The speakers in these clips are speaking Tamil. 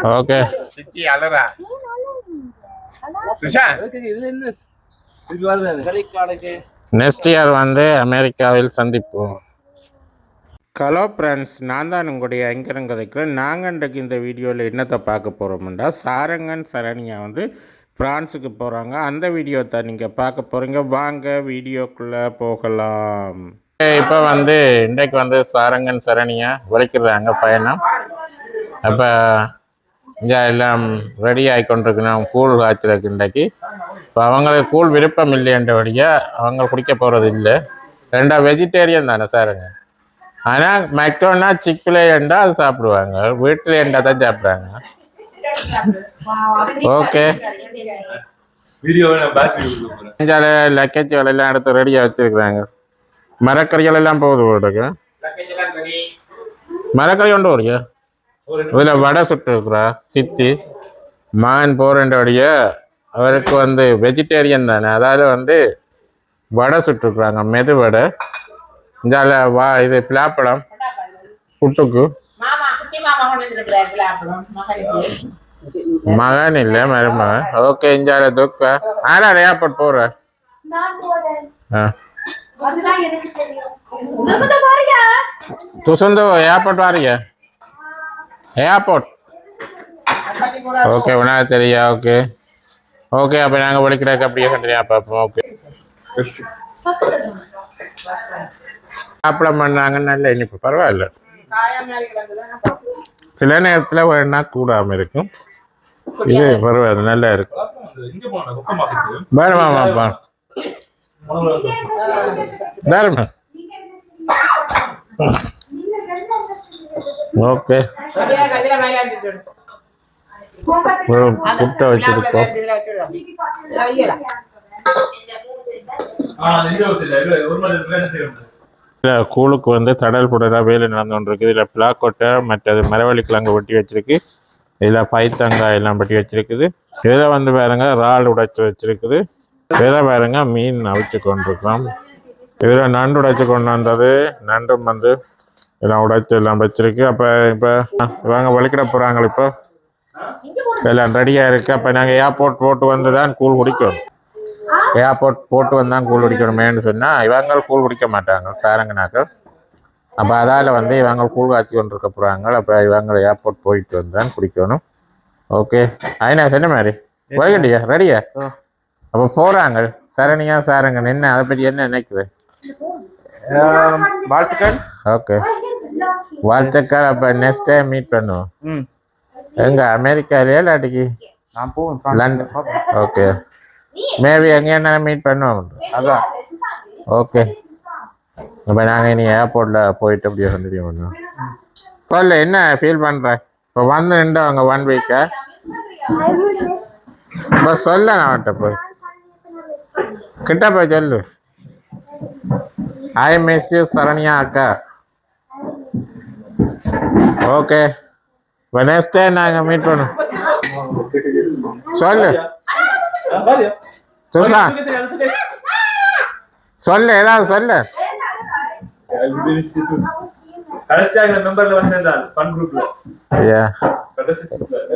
ஓகே. நெக்ஸ்ட் இயர் வந்து அமெரிக்காவில் சந்திப்போம். ஹலோ ஃப்ரெண்ட்ஸ், நான் தான் உங்களுடைய ஆங்கரும் கதைக்கிறேன். நாங்கள் இன்றைக்கு இந்த வீடியோவில் என்னத்தை பார்க்க போகிறோம்னா, சாரங்கன் சரண்யா வந்து ஃப்ரான்ஸுக்கு போகிறாங்க. அந்த வீடியோ தான் நீங்கள் பார்க்க போகிறீங்க. வாங்க வீடியோக்குள்ளே போகலாம். இப்போ வந்து இன்றைக்கு வந்து சாரங்கன் சரண்யா உழைக்கிறாங்க பயணம். அப்போ இங்கே எல்லாம் ரெடி ஆகி கொண்டிருக்கணும் கூழ் காய்ச்சலுக்கு இன்றைக்கு. இப்போ அவங்களுக்கு கூழ் விருப்பம் இல்லைன்றபடியாக அவங்க குடிக்க போகிறது இல்லை. ரெண்டா வெஜிடேரியன் தானே சாருங்க. ஆனால் மெக்டோனா சிக்பிளே என்றால் அது சாப்பிடுவாங்க, வீட்டில் என்றால் தான் சாப்பிட்றாங்க. ஓகே, லக்கேஜ்கள் எல்லாம் எடுத்து ரெடியாக வச்சுருக்குறாங்க. மரக்கறிகள் எல்லாம் போகுது வீட்டுக்கு. மரக்கறி கொண்டு வரீங்க. இதில் வடை சுட்டுருக்குறா சித்தி மகன் போகிறேன்றபடிய. அவருக்கு வந்து வெஜிடேரியன் தானே, அதாவது வந்து வடை சுட்டுருக்குறாங்க, மெது வடை. இந்த இது பிளாப்பழம் புட்டுக்கு. மகன் இல்லை மருமகன். ஓகே, இஞ்சால துக்க ஆனா ஏர்போர்ட் போற. துசந்து ஏர்போர்ட் வாரியா? ஏர்போர்ட் ஓகே, உனா தெரியா? ஓகே ஓகே, அப்போ நாங்கள் ஒழிக்கிறாக்க அப்படியே கண்டினியூ பார்ப்போம். ஓகே, சாப்பிட பண்ணாங்க. நல்ல இனிப்பு பரவாயில்ல. சில நேரத்தில் வேணா கூடாமல் இருக்கும். இது பரவாயில்ல, நல்லா இருக்கும். வேணுமாமாப்பா தாருமா. ஓகே, புட்டை வச்சிருக்கோம். கூழுக்கு வந்து தடல் புடலாக வேலை நடந்து கொண்டிருக்கு. இதில் பிளாக்கொட்டை மற்றது மரவள்ளி கிழங்கு வெட்டி வச்சிருக்கு. இதில் பைத்தங்காய் எல்லாம் வெட்டி வச்சிருக்குது. இதில் வந்து பாருங்க இறால் உடைச்சி வச்சிருக்குது. இதில் பாருங்க மீன் அவிச்சு கொண்டிருக்கிறோம். இதில் நண்டு உடைச்சி கொண்டு வந்தது. நண்டும் வந்து எல்லாம் உடைச்சி எல்லாம் வச்சிருக்கு. அப்போ இப்போ இவங்க வலிக்கிட போகிறாங்க. இப்போ எல்லாம் ரெடியாக இருக்குது. அப்போ நாங்கள் ஏர்போர்ட் போட்டு வந்து தான் கூழ் குடிக்கணும். ஏர்போர்ட் போட்டு வந்தால் கூழ் குடிக்கணுமேன்னு சொன்னால் இவங்க கூழ் குடிக்க மாட்டாங்க சாரங்கனாக்க. அப்போ அதால் வந்து இவங்க கூழ் காய்ச்சி கொண்டு இருக்க போகிறாங்க. அப்போ இவங்க ஏர்போர்ட் போயிட்டு வந்தான் குடிக்கணும். ஓகே, ஐநா சொன்ன மாதிரி போய்கண்டியா ரெடியா? அப்போ போகிறாங்க சரணியா சாரங்கன். என்ன அதை பற்றி என்ன நினைக்கிறேன்? வாழ்த்துக்கள். ஓகே, வாழ்த்துக்கள். அப்போ நெக்ஸ்ட் டைம் மீட் பண்ணுவோம். எங்க அமெரிக்காலையா இல்லாட்டிக்கு நான் போவேன் லண்டன்? ஓகே, மேபி எங்கே என்ன மீட் பண்ணுவோம். அதான். ஓகே, இப்போ நாங்கள் இனி ஏர்போர்ட்டில் போயிட்டு அப்படியே கண்டினியூ பண்ணுவோம். சொல்லு, என்ன ஃபீல் பண்ணுறேன்? இப்போ வந்து நின்றவங்க 1 வீக்கா? இப்போ சொல்ல நான் அவன்கிட்ட போய் கிட்ட போய் சொல்லு. ஐ மிஸ் யூ சரண்யா அக்கா. ஓகே, இப்போ நெக்ஸ்ட் டைம் நாங்கள் மீட் பண்ணுவோம். சொல்லு துஷா, சொல்லு ஏதாவது சொல்லு.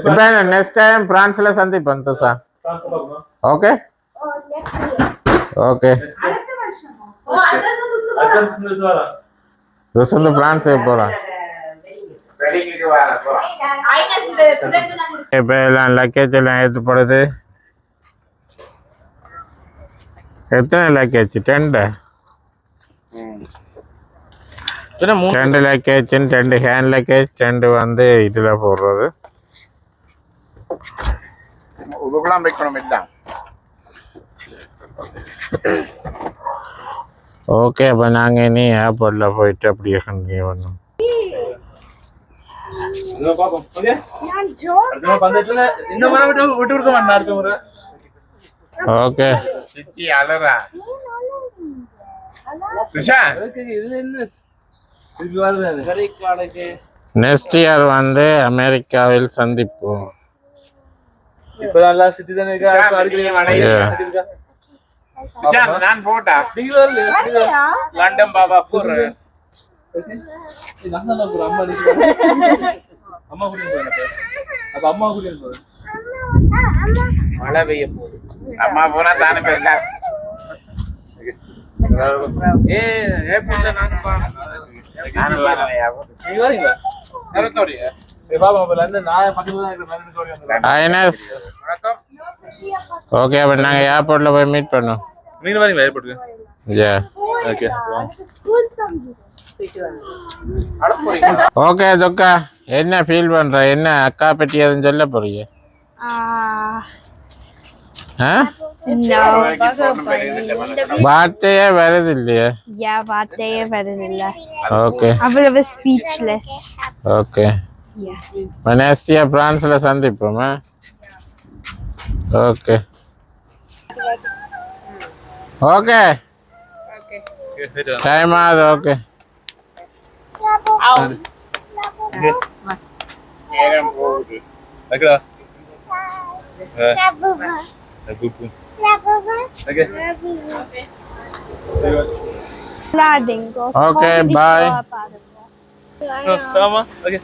இப்போ நெக்ஸ்ட் டைம் பிரான்ஸ்ல சந்திப்போம் துஷா. ஓகே ஓகே, துஷந்து பிரான்ஸ் போகிறான். இப்போ எல்லாம் லக்கேஜ் எல்லாம் ஏற்றப்படுது. எத்தனை லக்கேஜ்? 10 லக்கேஜ், 2 ஹேண்ட் லக்கேஜ், 2 வந்து இதில் போடுறது. ஓகே, அப்போ நாங்கள் இனி ஏர்போர்ட்டில் போயிட்டு அப்படியே கண்டினியூ பண்ணோம். ஓகே, நெக்ஸ்ட் இயர் வந்து அமெரிக்காவில் சந்திப்போம். நான் போட்டா லண்டன் பாபா போறேன். அம்மா அப்ப அம்மா கூட்டிட்டு போகுது. மழை பெய்ய போகுது. அம்மா போனா தானே போயிருக்கா. நானும் வரலையா? நீங்க வரீங்களா? சரத்தோடியா? பாபா அப்பல இருந்து நான் பக்கத்துல தான் இருக்கிறேன். நான் ஓடி வந்துறேன். ஐனஸ் வணக்கம். ஓகே அப்போ நாங்கள் ஏர்போர்ட்டில் போய் மீட் பண்ணோம். நீங்க வரீங்களா ஏர்போர்ட்டுக்கு? Yeah okay. ஓகே துக்கா என்ன ஃபீல் பண்ணுற? என்ன அக்கா பற்றி எதுவும் சொல்ல போறீங்க? ஆ வார்த்தையே வருது இல்லையா? வார்த்தையே வருதில்ல. ஓகே அவ்வளவு ஸ்பீச்லெஸ். ஓகே மனேஸ்தியா பிரான்ஸில் சந்திப்போமா? ஓகே ஓகே டைம் ஆகுது. ஓகே நேரம் போகுது. ஓகேடா. ஓகே. விளையாடுங்க. Okay bye. சாமா. ஓகே.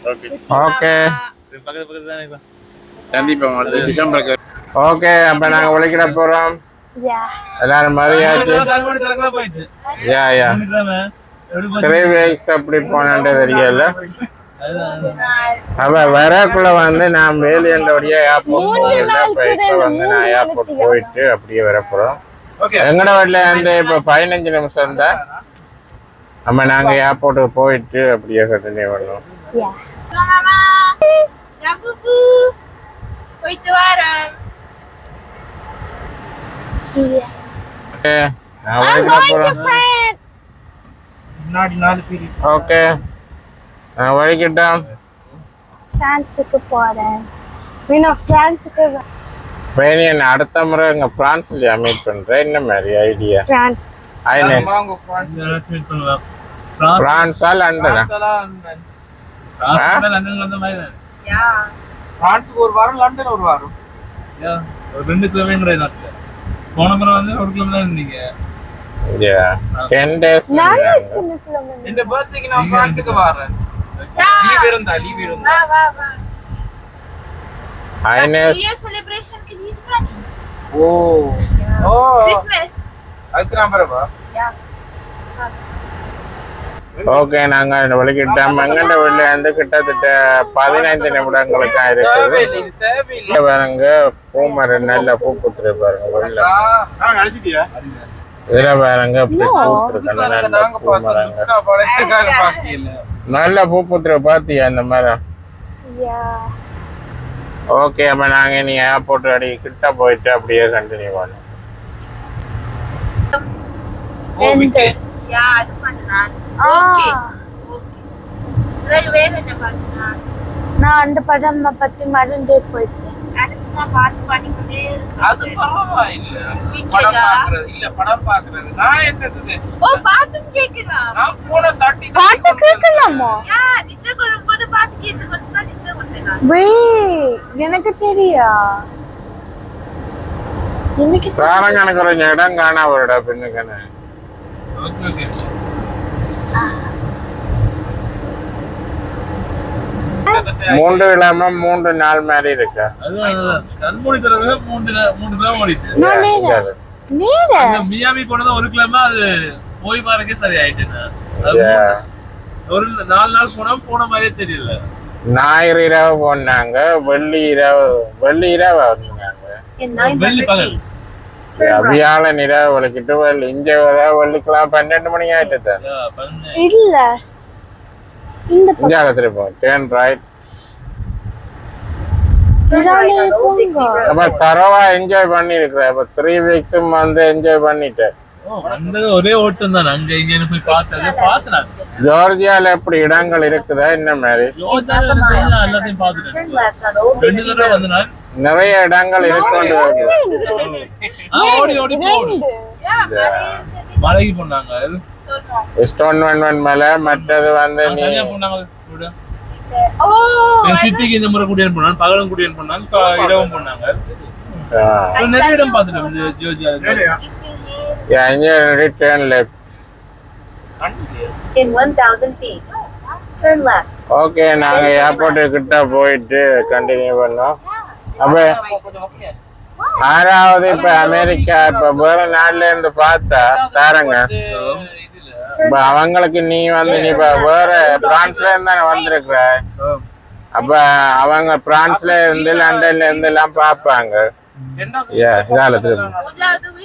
ஓகே பக்கத்துல தானே. சந்திப்போம் அடுத்த டிசம்பருக்கு. ஓகே அப்போ நாங்கள் ஒழிக்கிட போகிறோம். Yeah. எல்லாரும் மரியாதை. கண்மணி தரங்களா போயிட்டு. யா யா எப்படி 3 weeks அப்படி போனேன்ட்டு தெரியல. அவ வரக்குள்ள வந்து நான் வேலையண்டோடைய ஏர்போர்ட் நான் ஏர்போர்ட் போயிட்டு அப்படியே வரப்போறோம். எங்கட வீட்டுல வந்து இப்ப 15 நிமிஷம் தான். நம்ம நாங்க ஏர்போர்ட்டுக்கு போயிட்டு அப்படியே கண்டினியூ பண்ணுவோம். Yeah. போயிட்டு வரேன். I'm going to France. முன்னாடி 4 பேர். ஓகே நான் வழிகிட்டோம். பிரான்ஸுக்கு போறேன். இன்னும் பிரான்ஸுக்கு வேணியன் அடுத்த முறை இங்க பிரான்ஸ்லயா மீட் பண்றேன். என்ன மாதிரி ஐடியா? பிரான்ஸ். ஐனஸ் வாங்க பிரான்ஸ். மீட் பண்ணலாம். பிரான்ஸா லண்டனா? லண்டன்ல வந்த மாதிரி தான். பிரான்ஸ்க்கு ஒரு வாரம், லண்டன் ஒரு வாரம். ஒரு 2 கிலோமீட்டர் நாட்டுல. போன முறை வந்து 1 கிலோமீட்டர் இருந்தீங்க. யா 10 days. நானே தின்னுக்கலாம். இந்த பர்த்டேக்கு நான் பிரான்ஸ்க்கு வரேன். லீவ் இருந்தா. வா வா வா. ஐனஸ் நியூ செலிப்ரேஷன் க்கு லீவ் பண்ணி. ஓ கிறிஸ்மஸ். அதுக்கு நான் வரவா? யா. ஓகே நாங்க வழிகிட்டோம். எங்கண்ட வீட்டுல இருந்து கிட்டத்தட்ட 15 நிமிடங்களுக்கு தான் இருக்குது. இது தேவையில்லை. பாருங்க பூமரம் நல்ல பூ பூத்துரு பாருங்க வெளில. நான் அழைச்சிட்டியா? இதுல பாருங்க பூத்துருக்கு நல்ல நாங்க பூமரங்க. பாத்துக்காக பாக்கியல. நல்ல பூ பூத்துரு பாத்தியா அந்த மரம்? Yeah. ஓகே அப்ப நாங்க நீ ஏர்போர்ட் அடி கிட்ட போயிட்டு அப்படியே கண்டினியூ பண்ணோம். யா அது பண்ணலாம். ஓகே. ஓகே. வேற என்ன பண்ணலாம்? நான் அந்த படம் பத்தி மறந்தே போயிட்டேன். அது சும்மா பாட்டு பாடிக்கிட்டே இருக்கு. அது பரவாயில்லை. படம் பாக்குறது இல்ல, படம் பாக்குறது. நான் என்னது செய்ய? ஓ பாட்டும் கேக்குதா? நான் போனை தட்டி பாட்டு கேட்கலாமா? யா நித்ர கொள்ளும்போது பாட்டு கேட்டுக்கிட்டு தான் நித்ர கொண்டேன். எனக்கு தெரியா. எனக்கு காரங்க எனக்கு ஒரு இடம் காணா வருடா பின்னுக்கண்ணு. Okay okay. மூன்று இல்லாம 3 நாள் மாதிரி இருக்கா? அதுதான் கண்மூடி தரங்க 3 கிலோ ஓடிட்டு. நான் நேரா அந்த மியாமி போனது 1 கிலோமீட்டர் அது போய் பாருக்கே சரி ஆயிட்டேன். ஒரு 4 நாள் போன மாதிரியே தெரியல. ஞாயிறு இரவு போனாங்க, வெள்ளி இரவு வந்தாங்க. வெள்ளி பகல். வியாழன் இரவு வலிக்கிட்டு இங்க வெள்ளிக்கலாம் 12 மணி ஆயிட்டு. இல்ல இந்த இங்கே திருப்போம் டேர்ன் ரைட். அப்ப தரவா என்ஜாய் பண்ணி இருக்கிறேன். இப்ப 3 வீக்ஸும் வந்து என்ஜாய் பண்ணிட்டேன். ஒரே ஓட்டம் தான். அங்க இங்க போய் பார்த்தேன். ஜார்ஜியால எப்படி இடங்கள் இருக்குதா என்ன மாதிரி? எல்லாத்தையும் பார்த்துட்டேன். 2 தடவை வந்து நான் நிறைய இடங்கள் இருக்கு. ஓடி ஓடி போடு. மலைக்கு போனாங்க. ஸ்டோன் ஒன் மேல மற்றது வந்து நீ தனியா போனாங்க. சிட்டிக்கு இந்த முறை கூட்டிட்டு போனாங்க. பகலும் கூட்டிட்டு போனாங்க. இரவும் போனாங்க. நிறைய இடம் பார்த்துட்டோம் Giorgia. turn left. In 1,000 feet, turn left. Okay நாங்க ஏர்போர்ட்டு கிட்ட போயிட்டு கண்டினியூ பண்ணோம். அப்ப ஆறாவது இப்ப அமெரிக்கா இப்ப வேற நாட்டுல இருந்து பார்த்தா சாரங்க இப்ப அவங்களுக்கு நீ வந்து நீ இப்ப வேற பிரான்ஸ்ல இருந்து தானே வந்திருக்கிற. அப்ப அவங்க பிரான்ஸ்ல இருந்து லண்டன்ல இருந்து எல்லாம் பார்ப்பாங்க.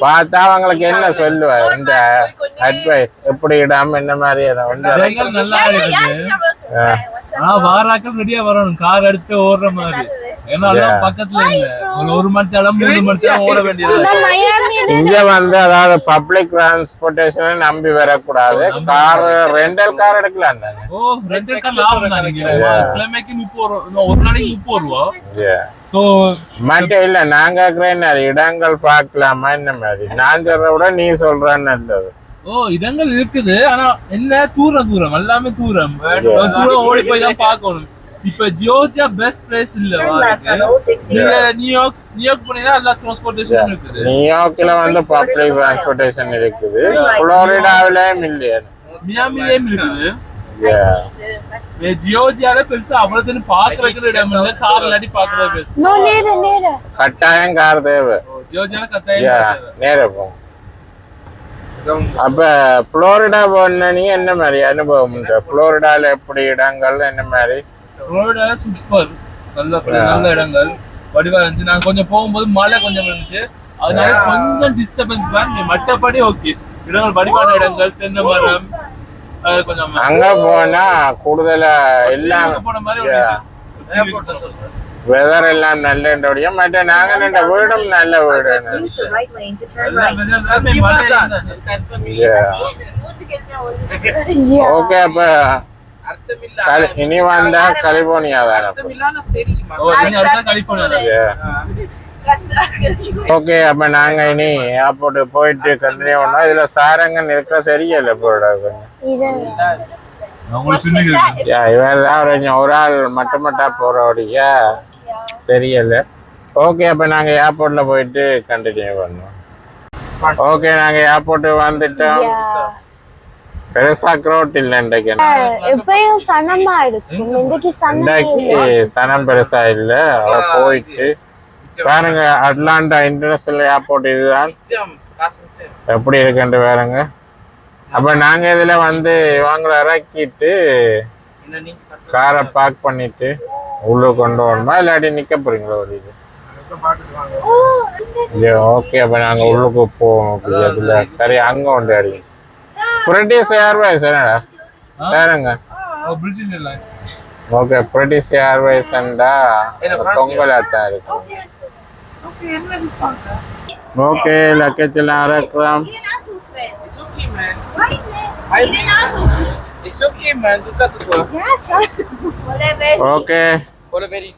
பார்த்தா அவங்களுக்கு என்ன சொல்லுவ இந்த அட்வைஸ் எப்படி இடாம என்ன மாதிரி நல்லா வாராக்கள் ரெடியா வரணும் கார் எடுத்து ஓடுற மாதிரி. ஏன்னா பக்கத்துல இல்ல ஒரு மணி நேரம் 3 மணி நேரம் ஓட வேண்டியது. இங்க வந்து அதாவது பப்ளிக் டிரான்ஸ்போர்டேஷன் நம்பி வரக்கூடாது. கார் ரெண்டல் கார் எடுக்கலாம் தானே. ஓ ரெண்டல் கார் லாபம் தான். கிழமைக்கு 30 ஒரு நாளைக்கு 30 ரூபா. சோ மட்டும் இல்ல நாங்க இடங்கள் பார்க்கலாமா என்ன மாதிரி நான் சொல்ற விட நீ சொல்றான்னு நல்லது. ஓ இடங்கள் இருக்குது ஆனா என்ன தூரம் எல்லாமே தூரம் ஓடி போய் தான் பார்க்கணும். இப்ப ஜியோர்ஜியா பெஸ்ட் பிளேஸ் இல்ல. நியூயார்க் போனீங்கன்னா எல்லா டிரான்ஸ்போர்டேஷன் இருக்குது. நியூயார்க்ல வந்து பப்ளிக் டிரான்ஸ்போர்டேஷன் இருக்குது. புளோரிடாவிலயும் இல்லையா மியாமிலயும் இருக்குது. ஜியோர்ஜியால பெருசா அவ்வளவு பாக்குறதுக்கு இடம் இல்ல. கார் இல்லாட்டி பாக்குறது கட்டாயம் கார் தேவை. ஜியோர்ஜியால கட்டாயம் நேர போகும். அப்ப புளோரிடா போன நீ என்ன மாதிரி அனுபவம் உண்டு? புளோரிடால எப்படி இடங்கள் என்ன மாதிரி? புளோரிடால சூப்பர் நல்ல இடங்கள் வடிவா இருந்துச்சு. நாங்க கொஞ்சம் போகும்போது மழை கொஞ்சம் இருந்துச்சு. அதனால கொஞ்சம் டிஸ்டர்பன்ஸ் தான். மற்றபடி ஓகே இடங்கள் வடிவான இடங்கள் தென்னை மரம் அங்க போனா கூடுதலா எல்லாம் வெதர் எல்லாம் நல்ல மற்ற நாங்க நின்ற வீடும் நல்ல வீடு. ஓகே அப்ப இனி வந்தா கலிபோர்னியா தானே. ஓகே அப்ப நாங்க இனி ஏர்போர்ட் போயிட்டு கண்டினியூ பண்ணோம். இதுல சாரங்கன் இருக்க சரியில்லை போடாது. இவர்தான் ஒரு ஆள் மட்டுமட்டா போறோடைய தெரியல. ஓகே அப்ப நாங்க ஏர்போர்ட்ல போயிட்டு கண்டினியூ பண்ணோம். ஓகே நாங்க ஏர்போர்ட் வந்துட்டோம். பெருசா க்ரௌட் இல்ல இன்றைக்கு. எப்பயும் சனமா இருக்கும். இன்னைக்கு சனம் பெருசா இல்ல. போயிட்டு பாருங்க அட்லாண்டா இன்டர்நேஷனல் ஏர்போர்ட் இதுதான் எப்படி இருக்குன்னு பாருங்க. அப்ப நாங்க இதுல வந்து இவங்களை இறக்கிட்டு காரை பார்க் பண்ணிட்டு உள்ள கொண்டு வரணுமா இல்லாட்டி நிக்க போறீங்களா ஒரு இது? ஓகே அப்ப நாங்க உள்ளுக்கு போவோம். அதுல சரி அங்க ஒன்று அடி பிரிட்டிஷ் ஏர்வேஸ் என்னடா பாருங்க. ஓகே பிரிட்டிஷ் ஏர்வேஸ்ண்டா பொங்கலா தான் இருக்கு. ஓகே லக்கேஜ் எல்லாம் இறக்கலாம். ஓகே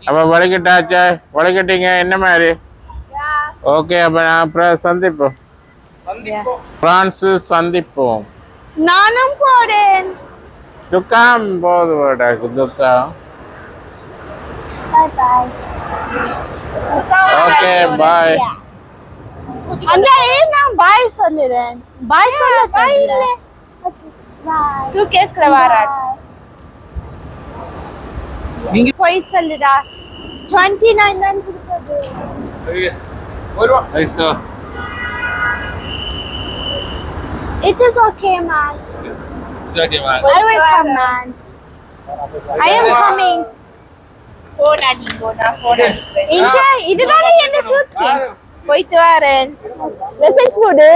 அப்ப வலிக்கிட்டாச்சா வலிக்கிட்டீங்க என்ன மாதிரி? ஓகே அப்ப நான் அப்புறம் சந்திப்போம். பிரான்சில் சந்திப்போம். நானும் போறேன். துக்கம் போது துக்கம். Okay bye. அந்த நான் பாய் சொல்லுறேன். பாய் சொல்ல பாய் இல்ல. சூட்கேஸ் கவரார். நீங்க போய் சொல்லுடா. 29 தான் கொடுத்தது. ஒரு ஐஸ்டா. It is okay man. It's okay man. I will come man. I am coming. Phone அடிக்கிறேன். இன்ஷா இதுதானே என்ன சூட்கேஸ். போயிட்டு வரேன். மெசேஜ் போடு.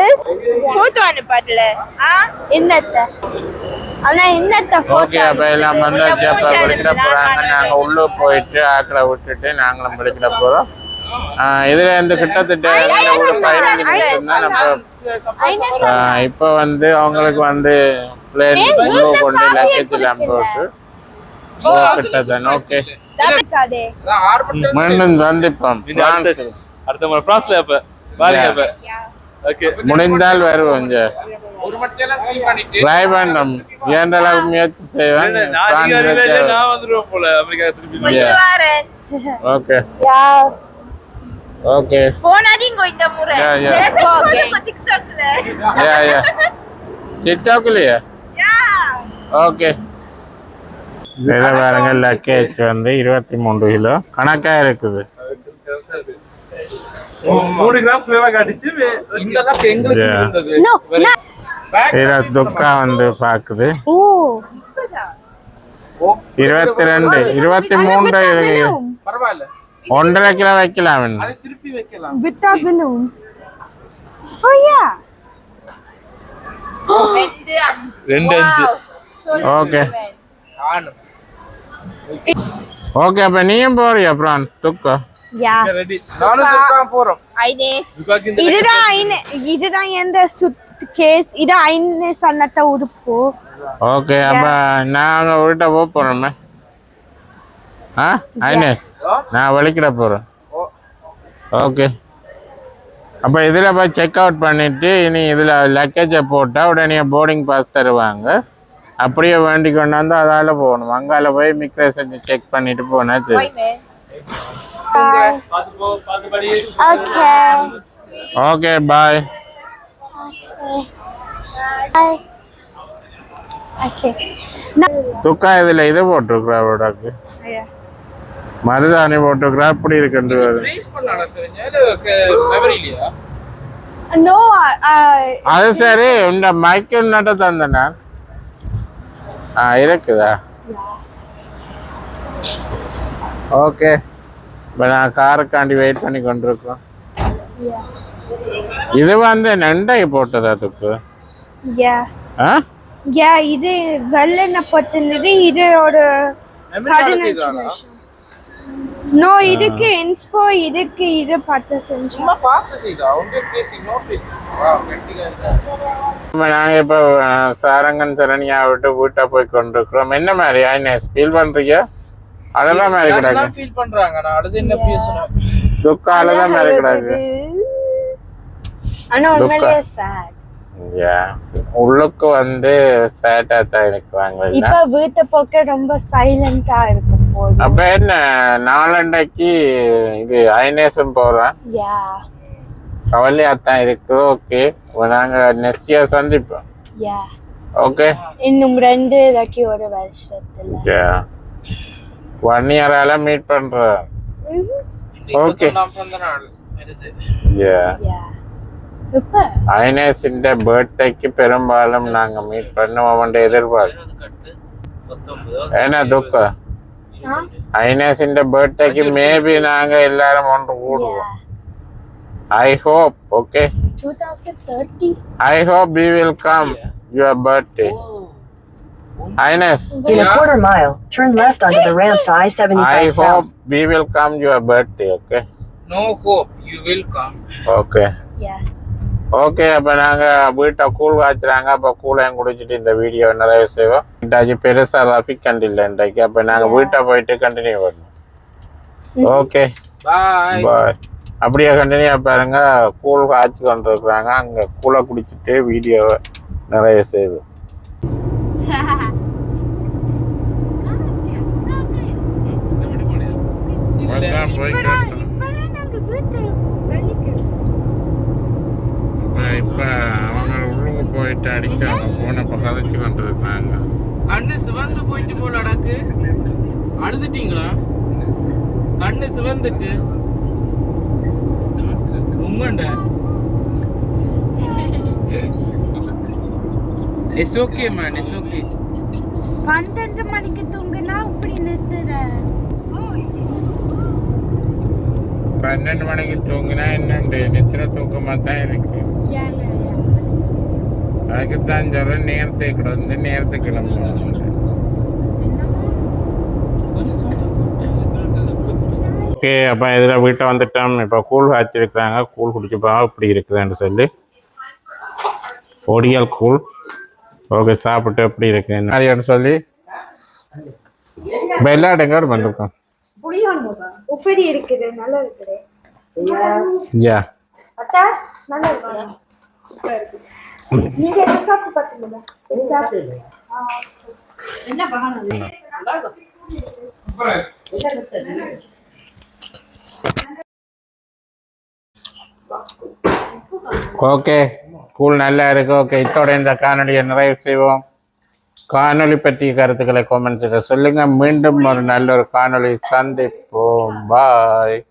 போட்டோ அனுப்பல. என்னத்த? ஆனா என்னத்த போட்டோ? ஓகே அப்ப எல்லாம் வந்தாச்சு. அப்ப வெளியில போறாங்க. நாங்க உள்ள போயிட்டு ஆக்களை விட்டுட்டு நாங்களும் வெளியில போறோம். இதுல இந்த கிட்டத்தட்ட ஒரு 15 நிமிஷம் தான் நம்ம இப்ப வந்து அவங்களுக்கு வந்து பிளேன் கொண்டு லக்கேஜ் எல்லாம் போட்டு கிட்டத்தட்ட ஓகே மீண்டும் சந்திப்போம். அடுத்த முறை பிரான்ஸ்ல அப்ப பாருங்க அப்ப. ஓகே முடிந்தால் வருவோம். இங்க ஒரு மட்டெல்லாம் க்ளீன் பண்ணிட்டு ட்ரை பண்ணோம். ஏண்டல முயற்சி செய்வேன். நான் வந்துருவேன் போல அமெரிக்கா திருப்பி. போயிட்டு வரேன். ஓகே யா ஓகே போனாதீங்க இந்த முறை. Let's go TikTokல. Yeah டிக்டாக்லயா? Yeah okay இதில் பாருங்க லக்கேஜ் வந்து 23 கிலோ கணக்காக இருக்குது. 3 கிராம் ஃப்ளேவர் காட்டிச்சு. இந்த அளவுக்கு எங்களுக்கு இருந்தது. No, no. இதில் துக்கா வந்து பார்க்குது. Oh. 22 23 இருக்கு. பரவாயில்ல, 1.5 கிலோ வைக்கலாம். அது திருப்பி வைக்கலாம். With a balloon. Oh yeah. 2.5. Okay ஆனும் ஓகே. அப்போ நீயும் போறியா அப்புறம் துக்கா? Yeah. ரெடி. நானும் திருப்பி போறோம். Ines. இதுதான் எந்த சுட்கேஸ். இது ஐனஸ் அண்ணத்த உடுப்பு. ஓகே. அப்போ நாங்கள் வீட்டை போக போகிறோமே. ஐனஸ் நான் வலிக்கிட போகிறேன். ஓகே. அப்போ இதில் போய் செக் அவுட் பண்ணிவிட்டு இனி இதில் லக்கேஜை போட்டால் உடனே போர்டிங் பாஸ் தருவாங்க. அப்படியே வேண்டி கொண்டாந்து அதால் போகணும். அங்கால போய் மிக்ரேஷன் செக் பண்ணிட்டு போனா சரி. Okay. Okay bye. Bye. Okay. துக்கா இதில் இது போட்டிருக்குறா அவடாக்கு மருதாணி போட்டிருக்குறா. அப்படி இருக்குன்றது ஃப்ரீஸ் பண்ணாடா சரிங்க. மெமரி இல்லையா? No, அது சரி. இந்த மைக்கேல் நட்ட தந்தனா இருக்குதா? ஓகே. இப்போ நான் காருக்காண்டி வெயிட் பண்ணி கொண்டிருக்கோம். இது வந்து நண்டை போட்டதா துக்கு? yeah. Yeah, இது வெள்ளன பத்தினது. இது ஒரு நோ இதுக்கு இன்ஸ்போ இதுக்கு இது பார்த்து செஞ்சோம். சும்மா பார்த்து செய்தா உங்க ஃபேசிங் நோ ஃபேசிங். வாவ் கண்டிப்பா இருக்கு. நாங்கள் இப்போ சாரங்கன் சரணியா விட்டு வீட்டை போய் கொண்டிருக்கிறோம். என்ன மாதிரி ஐனஸ் ஃபீல் பண்ணுறீங்க? அதெல்லாம் மாதிரி கிடாது. ஃபீல் பண்றாங்க. நான் அடுத்து என்ன பேசணும்? துக்கால தான் மாதிரி கிடாது. ஆனா உண்மையிலேயே sad. உள்ளுக்கு வந்து சேட்டா தான் இருக்கிறாங்க. இப்ப வீட்டை போக்க ரொம்ப சைலண்டா இருக்கும் போது. அப்ப என்ன நாளண்டைக்கு இது ஐனேசம் போறேன். கவலையா தான் இருக்கு. ஓகே. நாங்க நெக்ஸ்ட் இயர் சந்திப்போம். ஓகே. இன்னும் 2 இலக்கி ஒரு வருஷத்துல 1 இயரால மீட் பண்றேன். ஓகே. இப்ப ஐனேஸின் பர்த்டேக்கு பெரும்பாலும் நாங்க மீட் பண்ணுவோம் எதிர்பார்க்கிறோம். ஏன்னா துக்கா ஐனேஸின் பர்த்டேக்கு மேபி நாங்க எல்லாரும் ஒன்று கூடுவோம். I hope. Okay. 2030. I hope we will come your birthday. Ines. In a quarter mile, turn left onto the ramp to I-75 I south. hope we will come your birthday. Okay. No hope you will come. Okay. Yeah. Okay. அப்போ நாங்கள் வீட்டை கூழ் காய்ச்சுறாங்க. அப்போ கூழையும் குடிச்சிட்டு இந்த வீடியோ நிறைய செய்வோம். இன்றைக்கு பெருசாக ரஃபிக் கண்டில்லை இன்றைக்கு. அப்போ நாங்கள் வீட்டை போயிட்டு கண்டினியூ பண்ணோம். Okay Bye. பாய். அப்படியே கண்டினியூ பாருங்க. கூழ் காய்ச்சி கொண்டு இருக்கிறாங்க. அங்கே கூழை குடிச்சிட்டு வீடியோவை நிறைய செய்வோம். இப்போ அவங்க உள்ளுக்கு போயிட்டு அடிச்சாங்க. போனப்போ கதைச்சு கொண்டிருக்காங்க. கண்ணு சிவந்து போயிட்டு போல அடக்கு. அழுதுட்டீங்களா? கண்ணு சிவந்துட்டு உங்கண்ட. It's okay man, it's okay. 12 மணிக்கு தூங்குனா இப்படி நிறுத்துற. 12 மணிக்கு தூங்கினா என்னண்டு நித்திர தூக்கமாக தான் இருக்கு. அதுக்குத்தான் சொல்கிறேன் நேரத்தை கூட வந்து நேரத்தை கிளம்புவோம். ஓகே. அப்போ இதில் வீட்டை வந்துட்டோம். இப்போ கூழ் காய்ச்சிருக்கிறாங்க. கூழ் குடிச்சுப்பா இப்படி இருக்குதுன்னு சொல்லி ஒடியல் கூழ். ஓகே. சாப்பிட்டு எப்படி இருக்கு நிறையன்னு சொல்லி இப்போ எல்லா இடங்களும் வந்திருக்கோம். உப்படி இருக்குது. நல்லா இருக்குது. யா அத்தா நல்லா இருக்குது. நீங்க என்ன சாப்பிட்டு பார்த்தீங்களா? என்ன சாப்பிட்டீங்க? என்ன பகானா? ஓகே. கூழ் நல்லா இருக்கு. ஓகே. இத்தோட இந்த காணொலியை நிறைவு செய்வோம். காணொளி பற்றிய கருத்துக்களை கமெண்ட்ஸில் சொல்லுங்கள். மீண்டும் ஒரு நல்ல ஒரு காணொளி சந்திப்போம். பாய்.